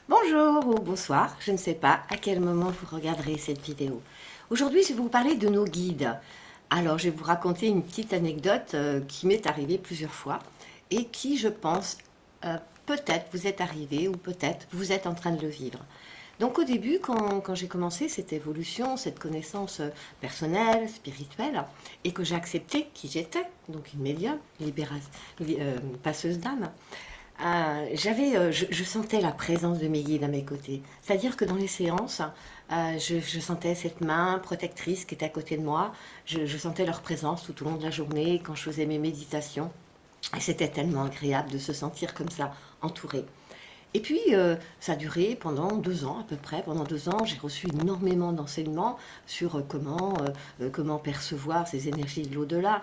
Bonjour ou bonsoir, je ne sais pas à quel moment vous regarderez cette vidéo. Aujourd'hui, je vais vous parler de nos guides. Alors, je vais vous raconter une petite anecdote qui m'est arrivée plusieurs fois et qui, je pense, peut-être vous est arrivée ou peut-être vous êtes en train de le vivre. Donc au début, quand j'ai commencé cette évolution, cette connaissance personnelle, spirituelle, et que j'ai accepté qui j'étais, donc une médium, passeuse d'âme, je sentais la présence de mes guides à mes côtés. C'est-à-dire que dans les séances, je sentais cette main protectrice qui était à côté de moi. Je sentais leur présence tout au long de la journée quand je faisais mes méditations. Et c'était tellement agréable de se sentir comme ça, entouré. Et puis, ça a duré pendant 2 ans à peu près. Pendant 2 ans, j'ai reçu énormément d'enseignements sur comment percevoir ces énergies de l'au-delà,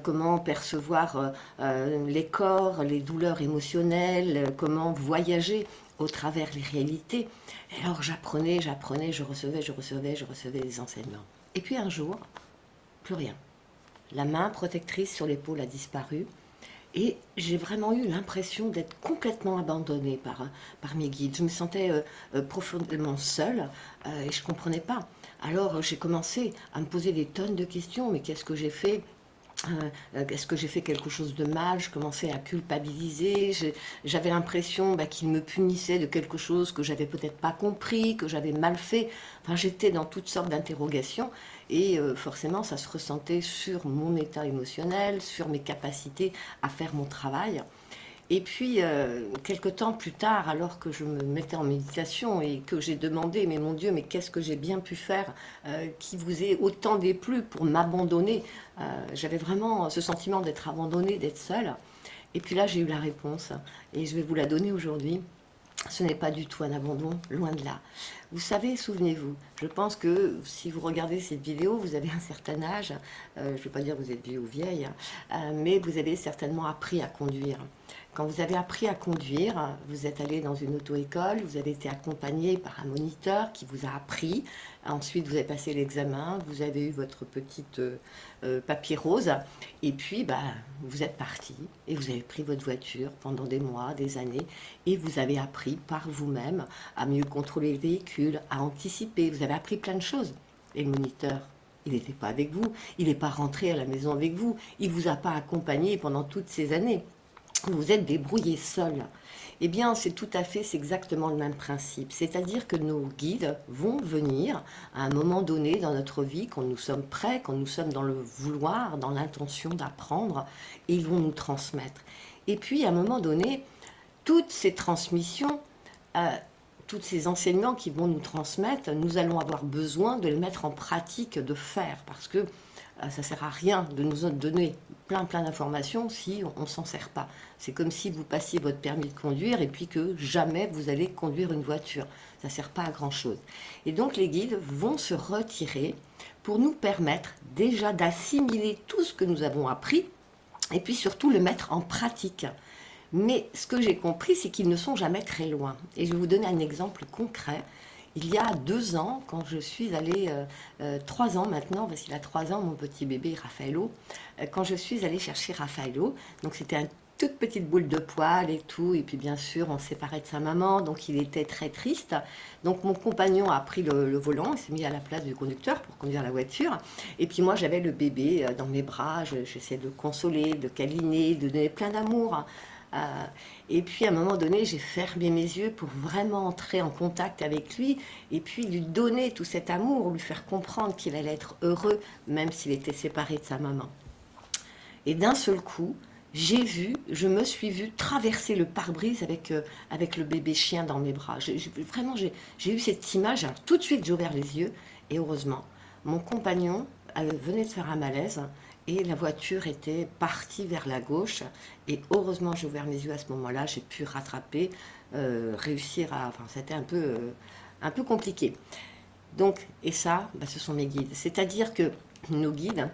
comment percevoir les corps, les douleurs émotionnelles, comment voyager au travers les réalités. Et alors j'apprenais, je recevais des enseignements. Et puis un jour, plus rien. La main protectrice sur l'épaule a disparu. Et j'ai vraiment eu l'impression d'être complètement abandonnée par mes guides. Je me sentais profondément seule et je ne comprenais pas. Alors j'ai commencé à me poser des tonnes de questions. Mais qu'est-ce que j'ai fait? Est-ce que j'ai fait quelque chose de mal? Je commençais à culpabiliser. J'avais l'impression qu'ils me punissaient de quelque chose que j'avais peut-être pas compris, que j'avais mal fait. Enfin, j'étais dans toutes sortes d'interrogations et forcément, ça se ressentait sur mon état émotionnel, sur mes capacités à faire mon travail. Et puis, quelque temps plus tard, alors que je me mettais en méditation et que j'ai demandé, mais mon Dieu, mais qu'est-ce que j'ai bien pu faire qui vous ait autant déplu pour m'abandonner? J'avais vraiment ce sentiment d'être abandonnée, d'être seule. Et puis là, j'ai eu la réponse et je vais vous la donner aujourd'hui. Ce n'est pas du tout un abandon, loin de là. Vous savez, souvenez-vous, je pense que si vous regardez cette vidéo, vous avez un certain âge, je ne vais pas dire que vous êtes vieux ou vieille, mais vous avez certainement appris à conduire. Quand vous avez appris à conduire, vous êtes allé dans une auto-école, vous avez été accompagné par un moniteur qui vous a appris, ensuite vous avez passé l'examen, vous avez eu votre petite papier rose, et puis vous êtes parti et vous avez pris votre voiture pendant des mois, des années, et vous avez appris par vous-même à mieux contrôler le véhicule, à anticiper, vous avez appris plein de choses. Et le moniteur, il n'était pas avec vous, il n'est pas rentré à la maison avec vous, il ne vous a pas accompagné pendant toutes ces années. Vous vous êtes débrouillé seul. Eh bien, c'est tout à fait, c'est exactement le même principe. C'est-à-dire que nos guides vont venir à un moment donné dans notre vie, quand nous sommes prêts, quand nous sommes dans le vouloir, dans l'intention d'apprendre, et ils vont nous transmettre. Et puis, à un moment donné, toutes ces transmissions, tous ces enseignements qui vont nous transmettre, nous allons avoir besoin de les mettre en pratique, de faire, parce que ça ne sert à rien de nous donner plein d'informations si on ne s'en sert pas. C'est comme si vous passiez votre permis de conduire et puis que jamais vous allez conduire une voiture. Ça ne sert pas à grand chose. Et donc les guides vont se retirer pour nous permettre déjà d'assimiler tout ce que nous avons appris et puis surtout le mettre en pratique. Mais ce que j'ai compris, c'est qu'ils ne sont jamais très loin. Et je vais vous donner un exemple concret. Il y a 2 ans, quand je suis allée, 3 ans maintenant, parce qu'il a 3 ans, mon petit bébé Raffaello, quand je suis allée chercher Raffaello, donc c'était une toute petite boule de poil et tout, et puis bien sûr on se séparait de sa maman, donc il était très triste. Donc mon compagnon a pris le volant, il s'est mis à la place du conducteur pour conduire la voiture, et puis moi j'avais le bébé dans mes bras, j'essayais de le consoler, de le câliner, de donner plein d'amour. Et puis à un moment donné, j'ai fermé mes yeux pour vraiment entrer en contact avec lui et puis lui donner tout cet amour, lui faire comprendre qu'il allait être heureux même s'il était séparé de sa maman. Et d'un seul coup, je me suis vue traverser le pare-brise avec le bébé chien dans mes bras. Vraiment, j'ai eu cette image. Alors, tout de suite, j'ai ouvert les yeux et heureusement, mon compagnon venait de faire un malaise et la voiture était partie vers la gauche. Et heureusement, j'ai ouvert mes yeux à ce moment-là. J'ai pu rattraper, réussir à... Enfin, c'était un peu compliqué. Donc, et ça, ce sont mes guides. C'est-à-dire que nos guides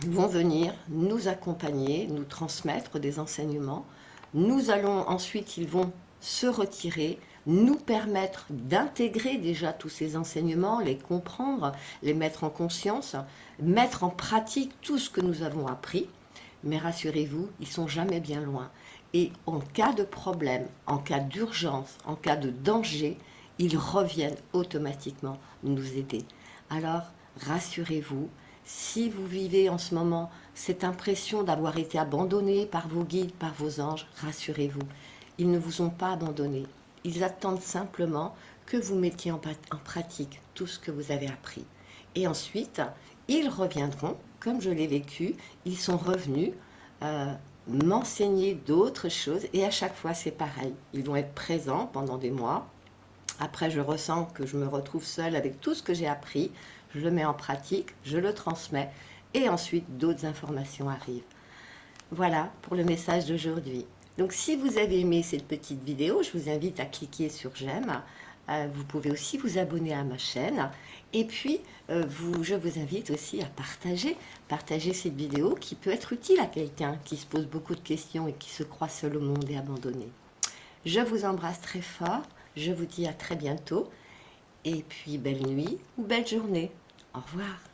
vont venir nous accompagner, nous transmettre des enseignements. Nous allons ensuite, ils vont se retirer, nous permettre d'intégrer déjà tous ces enseignements, les comprendre, les mettre en conscience, mettre en pratique tout ce que nous avons appris. Mais rassurez-vous, ils sont jamais bien loin. Et en cas de problème, en cas d'urgence, en cas de danger, ils reviennent automatiquement nous aider. Alors, rassurez-vous, si vous vivez en ce moment cette impression d'avoir été abandonné par vos guides, par vos anges, rassurez-vous, ils ne vous ont pas abandonné. Ils attendent simplement que vous mettiez en pratique tout ce que vous avez appris. Et ensuite, ils reviendront, comme je l'ai vécu, ils sont revenus m'enseigner d'autres choses, et à chaque fois c'est pareil, ils vont être présents pendant des mois. Après, je ressens que je me retrouve seule avec tout ce que j'ai appris, je le mets en pratique, je le transmets, et ensuite d'autres informations arrivent. Voilà pour le message d'aujourd'hui. Donc si vous avez aimé cette petite vidéo, je vous invite à cliquer sur j'aime. Vous pouvez aussi vous abonner à ma chaîne. Et puis, je vous invite aussi à partager cette vidéo qui peut être utile à quelqu'un qui se pose beaucoup de questions et qui se croit seul au monde et abandonné. Je vous embrasse très fort. Je vous dis à très bientôt. Et puis, belle nuit ou belle journée. Au revoir.